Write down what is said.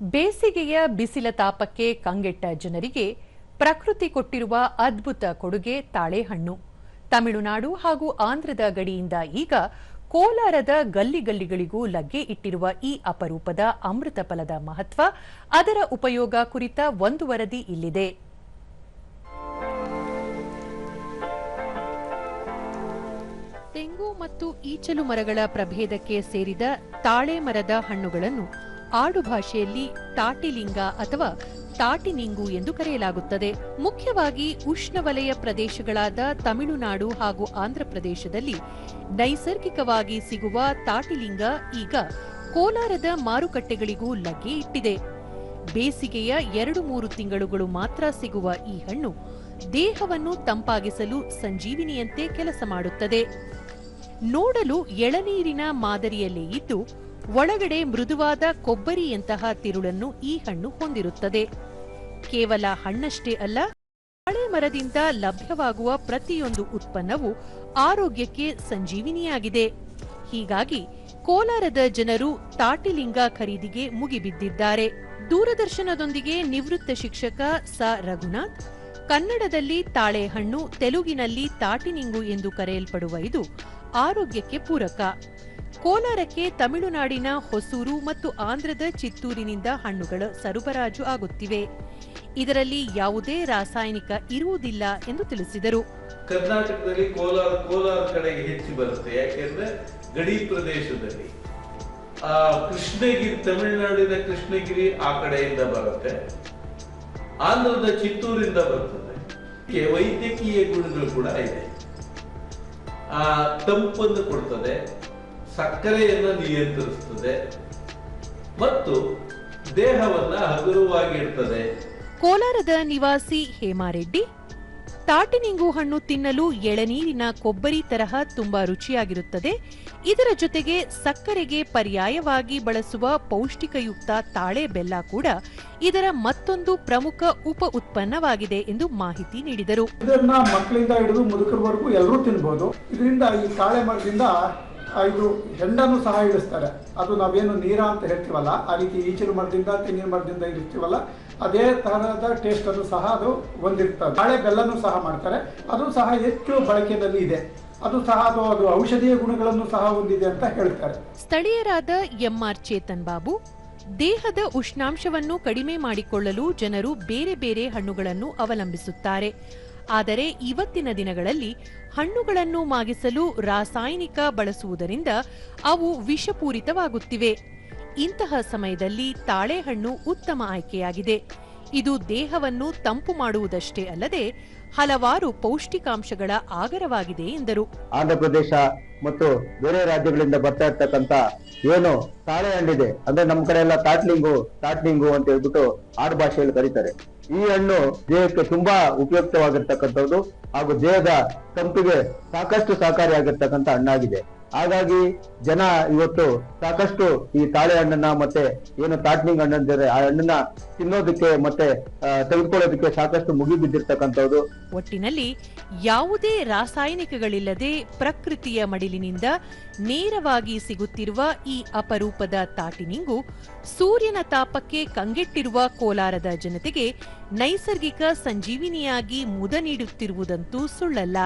ಬೇಸಿಗೆಯ ಬಿಸಿಲ ತಾಪಕ್ಕೆ ಕಂಗೆಟ್ಟ ಜನರಿಗೆ ಪ್ರಕೃತಿ ಕೊಟ್ಟಿರುವ ಅದ್ಭುತ ಕೊಡುಗೆ ತಾಳೆಹಣ್ಣು. ತಮಿಳುನಾಡು ಹಾಗೂ ಆಂಧ್ರದ ಗಡಿಯಿಂದ ಈಗ ಕೋಲಾರದ ಗಲ್ಲಿಗಲ್ಲಿಗಳಿಗೂ ಲಗ್ಗೆ ಇಟ್ಟಿರುವ ಈ ಅಪರೂಪದ ಅಮೃತ ಫಲದ ಮಹತ್ವ, ಅದರ ಉಪಯೋಗ ಕುರಿತ ಒಂದು ವರದಿ ಇಲ್ಲಿದೆ. ತೆಂಗು ಮತ್ತು ಈಚಲು ಮರಗಳ ಪ್ರಭೇದಕ್ಕೆ ಸೇರಿದ ತಾಳೆ ಮರದ ಹಣ್ಣುಗಳನ್ನು ಆಡುಭಾಷೆಯಲ್ಲಿ ತಾಟಿಲಿಂಗ ಅಥವಾ ತಾಟಿನಿಂಗು ಎಂದು ಕರೆಯಲಾಗುತ್ತದೆ. ಮುಖ್ಯವಾಗಿ ಉಷ್ಣವಲಯ ಪ್ರದೇಶಗಳಾದ ತಮಿಳುನಾಡು ಹಾಗೂ ಆಂಧ್ರಪ್ರದೇಶದಲ್ಲಿ ನೈಸರ್ಗಿಕವಾಗಿ ಸಿಗುವ ತಾಟಿಲಿಂಗ ಈಗ ಕೋಲಾರದ ಮಾರುಕಟ್ಟೆಗಳಿಗೂ ಲಗ್ಗೆ ಇಟ್ಟಿದೆ. ಬೇಸಿಗೆಯ 2-3 ತಿಂಗಳುಗಳು ಮಾತ್ರ ಸಿಗುವ ಈ ಹಣ್ಣು ದೇಹವನ್ನು ತಂಪಾಗಿಸಲು ಸಂಜೀವಿನಿಯಂತೆ ಕೆಲಸ ಮಾಡುತ್ತದೆ. ನೋಡಲು ಎಳನೀರಿನ ಮಾದರಿಯಲ್ಲೇ ಇದ್ದು ಒಳಗಡೆ ಮೃದುವಾದ ಕೊಬ್ಬರಿಯಂತಹ ತಿರುಳನ್ನು ಈ ಹಣ್ಣು ಹೊಂದಿರುತ್ತದೆ. ಕೇವಲ ಹಣ್ಣಷ್ಟೇ ಅಲ್ಲ, ತಾಳೆ ಮರದಿಂದ ಲಭ್ಯವಾಗುವ ಪ್ರತಿಯೊಂದು ಉತ್ಪನ್ನವೂ ಆರೋಗ್ಯಕ್ಕೆ ಸಂಜೀವಿನಿಯಾಗಿದೆ. ಹೀಗಾಗಿ ಕೋಲಾರದ ಜನರು ತಾಟಿಲಿಂಗ ಖರೀದಿಗೆ ಮುಗಿಬಿದ್ದಿದ್ದಾರೆ. ದೂರದರ್ಶನದೊಂದಿಗೆ ನಿವೃತ್ತ ಶಿಕ್ಷಕ ಸ ರಘುನಾಥ್, ಕನ್ನಡದಲ್ಲಿ ತಾಳೆಹಣ್ಣು, ತೆಲುಗಿನಲ್ಲಿ ತಾಟಿನಿಂಗು ಎಂದು ಕರೆಯಲ್ಪಡುವ ಇದು ಆರೋಗ್ಯಕ್ಕೆ ಪೂರಕ. ಕೋಲಾರಕ್ಕೆ ತಮಿಳುನಾಡಿನ ಹೊಸೂರು ಮತ್ತು ಆಂಧ್ರದ ಚಿತ್ತೂರಿನಿಂದ ಹಣ್ಣುಗಳು ಸರಬರಾಜು ಆಗುತ್ತಿವೆ. ಇದರಲ್ಲಿ ಯಾವುದೇ ರಾಸಾಯನಿಕ ಇರುವುದಿಲ್ಲ ಎಂದು ತಿಳಿಸಿದರು. ಕರ್ನಾಟಕದಲ್ಲಿ ಕೋಲಾರ ಕಡೆಗೆ ಹೆಚ್ಚು ಬರುತ್ತೆ, ಯಾಕೆಂದ್ರೆ ಗಡಿ ಪ್ರದೇಶದಲ್ಲಿ ಕೃಷ್ಣಗಿರಿ, ತಮಿಳುನಾಡಿನ ಕೃಷ್ಣಗಿರಿ ಆ ಕಡೆಯಿಂದ ಬರುತ್ತೆ, ಆಂಧ್ರದ ಚಿತ್ತೂರಿಂದ ಬರ್ತದೆ. ವೈದ್ಯಕೀಯ ಗುಣಗಳು ಕೂಡ ಇದೆ. ತಂಪನ್ನು ಕೊಡ್ತದೆ, ಸಕ್ಕರೆಯನ್ನು ನಿಯಂತ್ರಿಸುತ್ತದೆ ಮತ್ತು ದೇಹವನ್ನ ಹಗುರವಾಗಿ ಇಡ್ತದೆ. ಕೋಲಾರದ ನಿವಾಸಿ ಹೇಮಾರೆಡ್ಡಿ, ತಾಟಿನಿಂಗು ಹಣ್ಣು ತಿನ್ನಲು ಎಳನೀರಿನ ಕೊಬ್ಬರಿ ತರಹ ತುಂಬಾ ರುಚಿಯಾಗಿರುತ್ತದೆ. ಇದರ ಜೊತೆಗೆ ಸಕ್ಕರೆಗೆ ಪರ್ಯಾಯವಾಗಿ ಬಳಸುವ ಪೌಷ್ಟಿಕಯುಕ್ತ ತಾಳೆ ಬೆಲ್ಲ ಕೂಡ ಇದರ ಮತ್ತೊಂದು ಪ್ರಮುಖ ಉಪ ಉತ್ಪನ್ನವಾಗಿದೆ ಎಂದು ಮಾಹಿತಿ ನೀಡಿದರು. ಇದನ್ನ ಮಕ್ಕಳಿಂದ ಹಿಡಿದು ಮುದುಕರವರೆಗೂ ಎಲ್ಲರೂ ತಿನ್ಬಹುದು. ಇದರಿಂದ ಈ ತಾಳೆ ಮರದಿಂದ ಇದು ಹೆಂಡನ್ನು ಸಹ ಇಳಿಸ್ತಾರೆ. ಅದು ನಾವೇನು ನೀರ ಅಂತ ಹೇಳ್ತೀವಲ್ಲ, ಆ ರೀತಿ ಈಚಲು ಮರದಿಂದ, ತೆಂಗಿನ ಮರದಿಂದ ಇಳಿಸ್ತೀವಲ್ಲ, ಅದೇ ತರಹದ ಟೇಸ್ಟ್ ಅನ್ನು ಸಹ ಅದು ಹೊಂದಿರ್ತದೆ. ತಾಳೆ ಬೆಲ್ಲನೂ ಸಹ ಮಾಡ್ತಾರೆ, ಅದು ಸಹ ಹೆಚ್ಚು ಬಳಕೆಯಲ್ಲಿ ಇದೆ. ಅದು ಸಹ ಅದು ಔಷಧೀಯ ಗುಣಗಳನ್ನು ಸಹ ಹೊಂದಿದೆ ಅಂತ ಹೇಳ್ತಾರೆ. ಸ್ಥಳೀಯರಾದ ಎಂಆರ್ ಚೇತನ್ ಬಾಬು, ದೇಹದ ಉಷ್ಣಾಂಶವನ್ನು ಕಡಿಮೆ ಮಾಡಿಕೊಳ್ಳಲು ಜನರು ಬೇರೆ ಬೇರೆ ಹಣ್ಣುಗಳನ್ನು ಅವಲಂಬಿಸುತ್ತಾರೆ. ಆದರೆ ಇವತ್ತಿನ ದಿನಗಳಲ್ಲಿ ಹಣ್ಣುಗಳನ್ನು ಮಾಗಿಸಲು ರಾಸಾಯನಿಕ ಬಳಸುವುದರಿಂದ ಅವು ವಿಷಪೂರಿತವಾಗುತ್ತಿವೆ. ಇಂತಹ ಸಮಯದಲ್ಲಿ ತಾಳೆಹಣ್ಣು ಉತ್ತಮ ಆಯ್ಕೆಯಾಗಿದೆ. ಇದು ದೇಹವನ್ನು ತಂಪು ಮಾಡುವುದಷ್ಟೇ ಅಲ್ಲದೆ ಹಲವಾರು ಪೌಷ್ಟಿಕಾಂಶಗಳ ಆಗರವಾಗಿದೆ ಎಂದರು. ಆಂಧ್ರಪ್ರದೇಶ ಮತ್ತು ಬೇರೆ ರಾಜ್ಯಗಳಿಂದ ಬರ್ತಾ ಇರ್ತಕ್ಕಂಥ ಏನು ತಾಳೆ ಹಣ್ಣಿದೆ, ಅಂದ್ರೆ ನಮ್ಮ ಕಡೆ ಎಲ್ಲ ತಾಟ್ಲಿಂಗು ಅಂತ ಹೇಳ್ಬಿಟ್ಟು ಆಡು ಭಾಷೆಯಲ್ಲಿ ಕರೀತಾರೆ. ಈ ಹಣ್ಣು ದೇಹಕ್ಕೆ ತುಂಬಾ ಉಪಯುಕ್ತವಾಗಿರ್ತಕ್ಕಂಥದ್ದು ಹಾಗೂ ದೇಹದ ತಂಪಿಗೆ ಸಾಕಷ್ಟು ಸಹಕಾರಿಯಾಗಿರ್ತಕ್ಕಂಥ ಹಣ್ಣಾಗಿದೆ. ಹಾಗಾಗಿ ಜನ ಇವತ್ತು ಸಾಕಷ್ಟು ಈ ತಾಳೆ ಹಣ್ಣನ್ನ ಮತ್ತೆ ಏನು ತಾಟ್ನಿಂಗ್ ಹಣ್ಣು ಅಂತಾರೆ ಆ ಹಣ್ಣನ್ನ ತಿನ್ನೋದಕ್ಕೆ ಮತ್ತೆ ತೆಗೆದುಕೊಳ್ಳೋದಕ್ಕೆ ಸಾಕಷ್ಟು ಮುಗಿಬಿದ್ದಿರ್ತಕ್ಕಂಥದ್ದು. ಒಟ್ಟಿನಲ್ಲಿ ಯಾವುದೇ ರಾಸಾಯನಿಕಗಳಿಲ್ಲದೆ ಪ್ರಕೃತಿಯ ಮಡಿಲಿನಿಂದ ನೇರವಾಗಿ ಸಿಗುತ್ತಿರುವ ಈ ಅಪರೂಪದ ತಾಟಿನಿಂಗು ಸೂರ್ಯನ ತಾಪಕ್ಕೆ ಕಂಗೆಟ್ಟಿರುವ ಕೋಲಾರದ ಜನತೆಗೆ ನೈಸರ್ಗಿಕ ಸಂಜೀವಿನಿಯಾಗಿ ಮುದ ನೀಡುತ್ತಿರುವುದಂತೂ ಸುಳ್ಳಲ್ಲ.